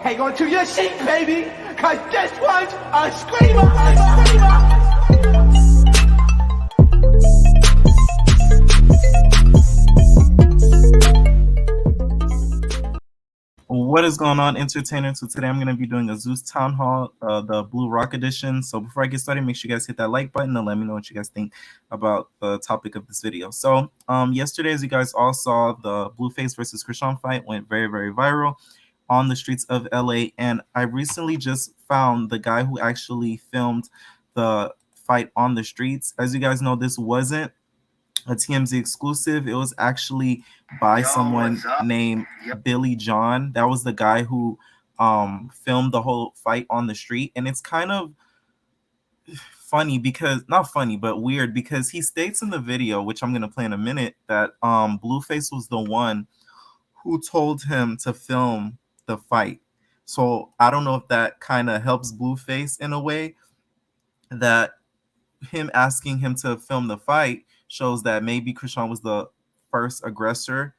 Hang on to your seat, baby, cause this one's a screamer, a screamer. What is going on, entertainers? So today I'm going to be doing a Zeus Town Hall, the Blue Rock edition. So before I get started, make sure you guys hit that like button and let me know what you guys think about the topic of this video. So yesterday, as you guys all saw, the Blueface versus Krishan fight went very, very viral on the streets of LA. And I recently just found the guy who actually filmed the fight on the streets. As you guys know, this wasn't a TMZ exclusive. It was actually by someone named Billy John. That was the guy who filmed the whole fight on the street. And it's kind of funny because, not funny, but weird, because he states in the video, which I'm going to play in a minute, that Blueface was the one who told him to film the fight. So I don't know if that kind of helps Blueface in a way, that him asking him to film the fight shows that maybe Krishan was the first aggressor,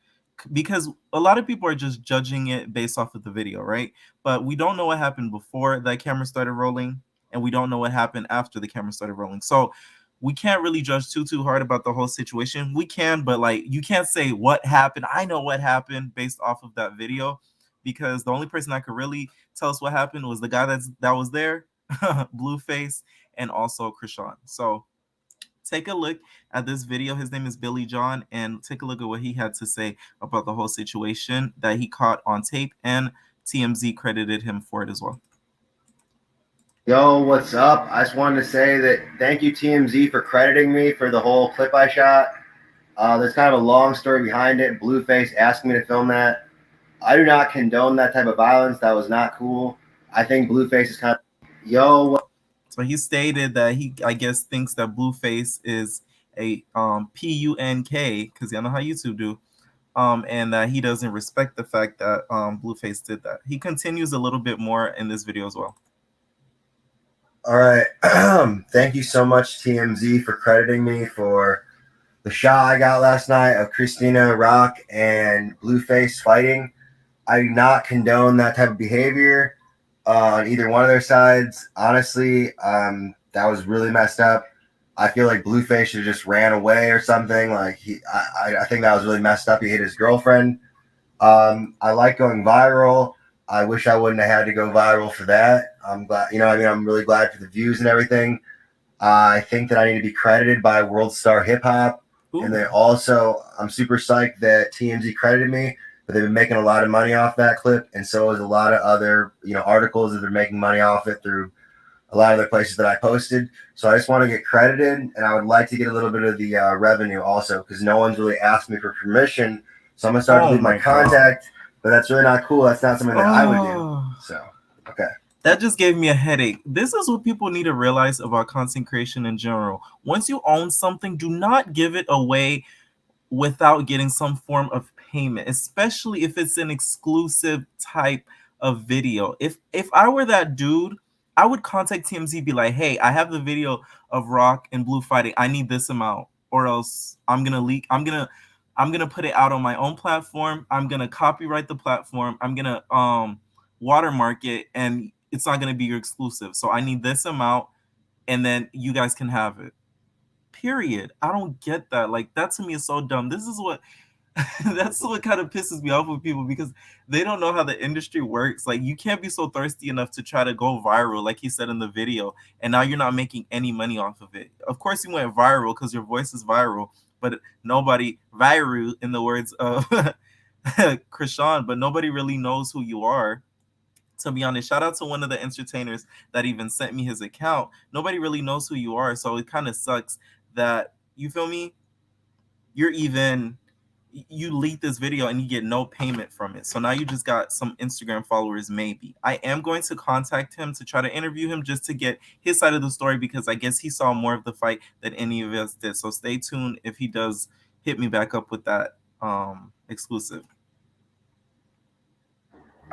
because a lot of people are just judging it based off of the video, right? But we don't know what happened before that camera started rolling, and we don't know what happened after the camera started rolling. So we can't really judge too hard about the whole situation. We can, but like, you can't say what happened. I know what happened based off of that video, because the only person that could really tell us what happened was the guy that was there, Blueface, and also Krishan. So take a look at this video. His name is Billy John, and take a look at what he had to say about the whole situation that he caught on tape, and TMZ credited him for it as well. Yo, what's up? I just wanted to say that thank you, TMZ, for crediting me for the whole clip I shot. There's kind of a long story behind it. Blueface asked me to film that. I do not condone that type of violence. That was not cool. I think Blueface is kind of, So he stated that he, I guess, thinks that Blueface is a PUNK, because y'all know how YouTube do, and that he doesn't respect the fact that Blueface did that. He continues a little bit more in this video as well. All right. Thank you so much, TMZ, for crediting me for the shot I got last night of Christina Rock and Blueface fighting. I do not condone that type of behavior on either one of their sides. Honestly, that was really messed up. I feel like Blueface should have just ran away or something. Like I think that was really messed up. He hit his girlfriend. I like going viral. I wish I wouldn't have had to go viral for that. I'm glad, I'm really glad for the views and everything. I think that I need to be credited by World Star Hip Hop. And then also, I'm super psyched that TMZ credited me, but they've been making a lot of money off that clip. And so is a lot of other, articles that they're making money off it through a lot of the places that I posted. So I just want to get credited, and I would like to get a little bit of the revenue also, because no one's really asked me for permission. So I'm going to start to leave my contact. But that's really not cool. That's not something that I would do. So, okay. That just gave me a headache. This is what people need to realize about content creation in general. Once you own something, do not give it away without getting some form of payment, especially if it's an exclusive type of video. If I were that dude, I would contact TMZ, be like, hey, I have the video of Rock and Blue fighting. I need this amount, or else I'm gonna leak. I'm gonna put it out on my own platform. I'm gonna copyright the platform. I'm gonna watermark it, and it's not gonna be your exclusive. So I need this amount, and then you guys can have it. Period. I don't get that. Like, that to me is so dumb. This is what that's what kind of pisses me off with people, because they don't know how the industry works. Like, you can't be so thirsty enough to try to go viral, like he said in the video, and now you're not making any money off of it. Of course you went viral because your voice is viral, but nobody viral, in the words of Krishan, but nobody really knows who you are. To be honest, shout out to one of the entertainers that even sent me his account. Nobody really knows who you are, so it kind of sucks that, you feel me, you leak this video and you get no payment from it. So now you just got some Instagram followers, maybe. I am going to contact him to try to interview him just to get his side of the story, because I guess he saw more of the fight than any of us did. So stay tuned if he does hit me back up with that exclusive.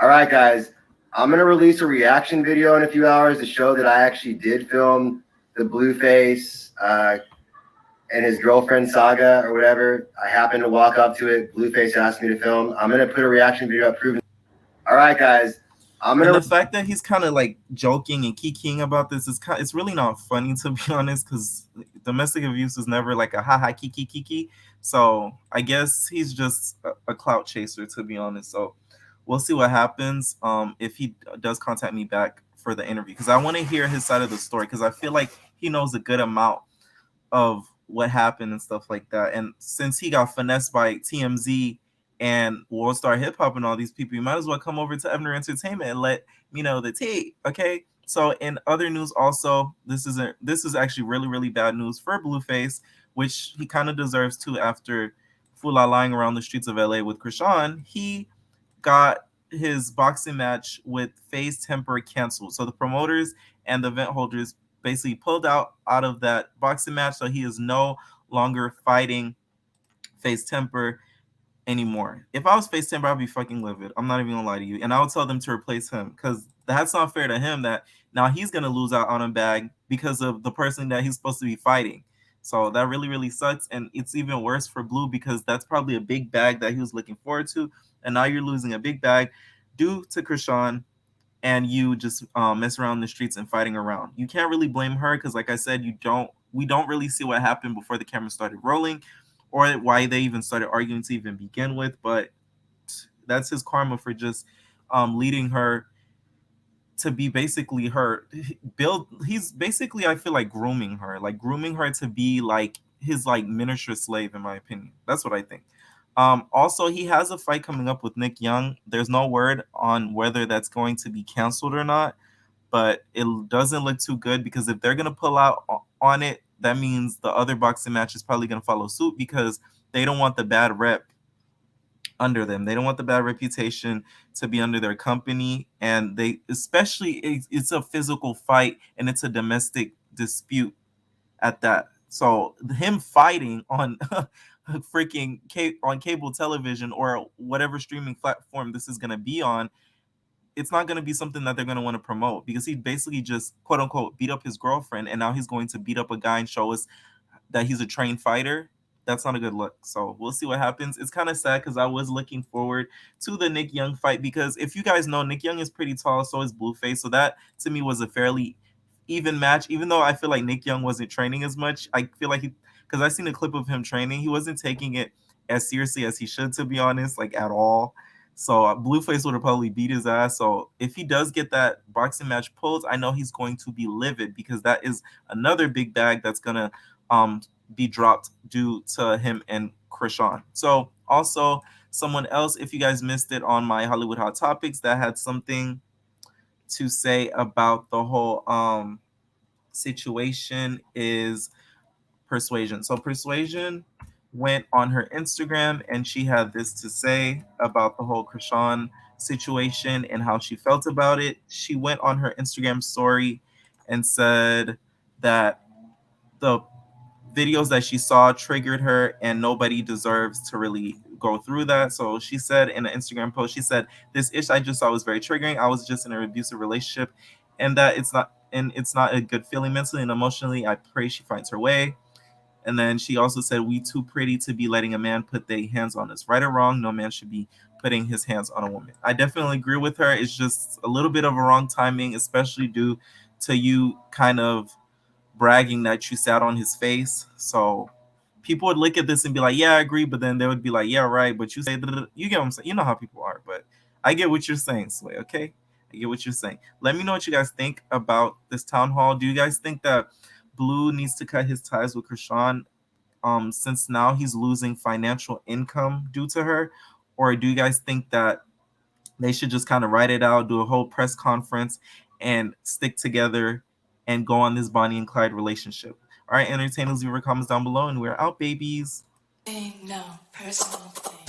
All right, guys. I'm going to release a reaction video in a few hours to show that I actually did film the Blueface and his girlfriend saga or whatever. I happened to walk up to it. Blueface asked me to film. I'm going to put a reaction video up proving. All right, guys. And the fact that he's kind of like joking and kikiing about this is it's really not funny, to be honest, because domestic abuse is never like a haha kiki. So I guess he's just a clout chaser, to be honest. So we'll see what happens if he does contact me back for the interview, because I want to hear his side of the story, because I feel like he knows a good amount of what happened and stuff like that. And since he got finessed by TMZ and World Star Hip Hop and all these people, you might as well come over to Evner Entertainment and let me know the tea. Okay. So in other news, also, this is actually really bad news for Blueface, which he kind of deserves to after Fula lying around the streets of LA with Krishan. He got his boxing match with FaZe Temper canceled. So the promoters and the event holders basically pulled out of that boxing match. So he is no longer fighting FaZe Temper anymore. If I was FaZe Temper, I'd be fucking livid. I'm not even gonna lie to you. And I would tell them to replace him, because that's not fair to him that now he's gonna lose out on a bag because of the person that he's supposed to be fighting. So that really sucks. And it's even worse for Blue, because that's probably a big bag that he was looking forward to. And now you're losing a big bag due to Krishan, and you just mess around in the streets and fighting around. You can't really blame her, because like I said, we don't really see what happened before the camera started rolling, or why they even started arguing to even begin with. But that's his karma for just leading her to be basically her build. He's basically, I feel like, grooming her to be like his like miniature slave, in my opinion. That's what I think. Also, he has a fight coming up with Nick Young. There's no word on whether that's going to be canceled or not, but it doesn't look too good, because if they're going to pull out on it, that means the other boxing match is probably going to follow suit, because they don't want the bad rep under them. They don't want the bad reputation to be under their company. And they, especially, it's a physical fight and it's a domestic dispute at that. So him fighting on freaking on cable television or whatever streaming platform this is going to be on, it's not going to be something that they're going to want to promote, because he basically just quote unquote beat up his girlfriend, and now he's going to beat up a guy and show us that he's a trained fighter. That's not a good look. So we'll see what happens. It's kind of sad, because I was looking forward to the Nick Young fight, because if you guys know, Nick Young is pretty tall, so is Blueface. So that to me was a fairly even match, even though I feel like Nick Young wasn't training as much. I feel like because I seen a clip of him training, he wasn't taking it as seriously as he should, to be honest, like at all. So Blueface would have probably beat his ass. So if he does get that boxing match pulled, I know he's going to be livid, because that is another big bag that's gonna be dropped due to him and Krishan. So also someone else, if you guys missed it on my Hollywood Hot Topics, that had something to say about the whole situation is Persuasion. So Persuasion went on her Instagram and she had this to say about the whole Krishan situation and how she felt about it. She went on her Instagram story and said that the videos that she saw triggered her and nobody deserves to really go through that. So she said in an Instagram post, she said, "This ish I just saw was very triggering. I was just in an abusive relationship and that it's not a good feeling mentally and emotionally. I pray she finds her way." And then she also said, "We too pretty to be letting a man put their hands on us. Right or wrong, no man should be putting his hands on a woman." I definitely agree with her. It's just a little bit of a wrong timing, especially due to you kind of bragging that you sat on his face. So people would look at this and be like, "Yeah, I agree," but then they would be like, "Yeah, right." But you say, you get what I'm saying? You know how people are. But I get what you're saying, Sway. Okay, I get what you're saying. Let me know what you guys think about this town hall. Do you guys think that Blue needs to cut his ties with Krishan, since now he's losing financial income due to her, or do you guys think that they should just kind of write it out, do a whole press conference, and stick together and go on this Bonnie and Clyde relationship? All right, entertainers, leave your comments down below, and we're out, babies. No personal thing.